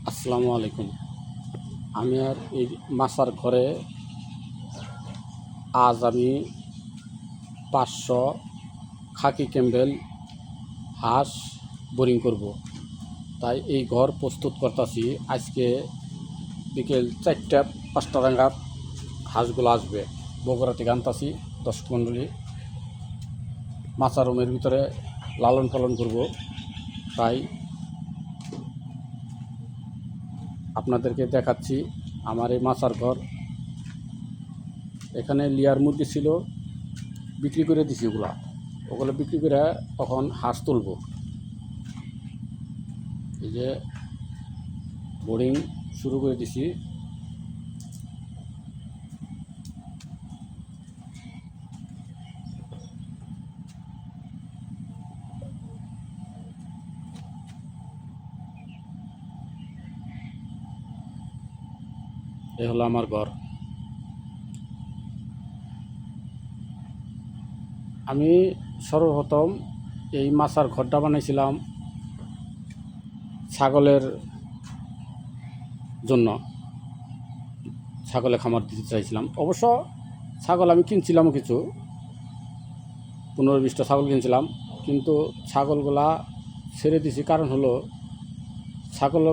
আসসালামু আলাইকুম। আমি আর এই মাছার ঘরে আজ আমি 500 খাকি ক্যাম্বেল হাঁস বোরিং করব। তাই এই ঘর প্রস্তুত করতেছি। আজকে বিকেল 4টা 5টা নাগাদ হাঁসগুলো আসবে। বগুড়া থেকে আনতাছি 10 মণ্ডলী মাছা রুমের ভিতরে লালন পালন করব। তাই আপনাদেরকে দেখাচ্ছি আমার এই মাছার ঘর। এখানে লেয়ার মুরগি ছিল, বিক্রি করে দিছি। ওগুলো বিক্রি করে তখন হাঁস তুলব। এই যে বোর্ডিং শুরু করে দিছি। এ হলো আমার ঘর। আমি সর্বপ্রথম এই মাছার ঘরটা বানাইছিলাম ছাগলের জন্য। ছাগলে খামার দিতে চাইছিলাম। অবশ্য ছাগল আমি কিনছিলামও কিছু, 15-20টা ছাগল কিনছিলাম, কিন্তু ছাগলগুলা ছেড়ে দিছি। কারণ হলো ছাগল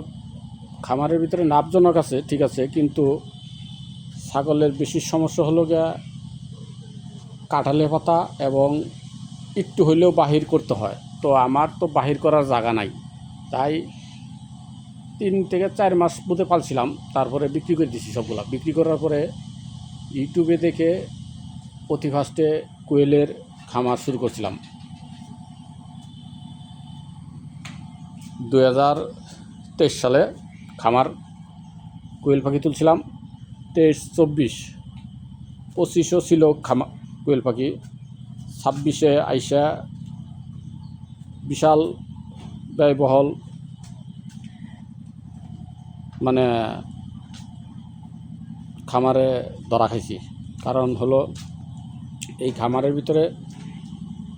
খামারের ভিতরে লাভজনক আছে, ঠিক আছে, কিন্তু ছাগলের বেশি সমস্যা হলো গিয়া কাঁঠালে পাতা এবং একটু হইলেও বাহির করতে হয়। তো আমার তো বাহির করার জায়গা নাই। তাই 3 থেকে 4 মাস মধ্যে পালছিলাম, তারপরে বিক্রি করে দিছি সবগুলা। বিক্রি করার পরে ইউটিউবে দেখে অতি ফার্স্টে কোয়েলের খামার শুরু করছিলাম। 2023 সালে খামার কোয়েল পাখি তুলছিলাম। 23, 24, 25ও ছিল কোয়েল পাখি। 26-এ আইসা বিশাল ব্যয়বহুল মানে খামারে ধরা খাইছি। কারণ হলো এই খামারের ভিতরে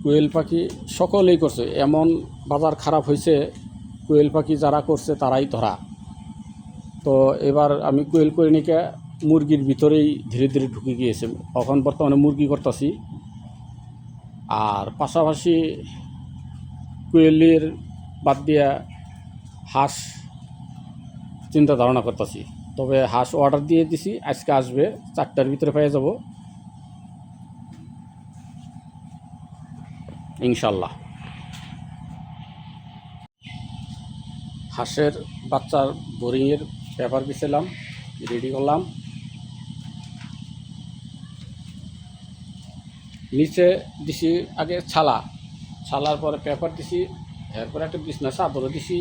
কোয়েল পাখি সকলেই করছে। এমন বাজার খারাপ হয়েছে, কোয়েল পাখি যারা করছে তারাই ধরা। তো এবার আমি কোয়েল করে নিকে মুরগির ভিতরেই ধীরে ধীরে ঢুকে গিয়েছে। এখন বর্তমানে মুরগি করতেছি, আর পাশাপাশি কোয়েলের বাদ দিয়া হাঁস চিন্তা ধারণা করতেছি। তবে হাঁস অর্ডার দিয়ে দিছি, আজকে আসবে, 4টার ভিতরে পেয়ে যাব ইনশাল্লাহ। হাঁসের বাচ্চার বোরিংয়ের পেপার বিছালাম, রেডি করলাম। নিচে দিছি আগে ছালার পরে পেপার দিছি, এরপরে একটা বিছনা চাদরও দিছি।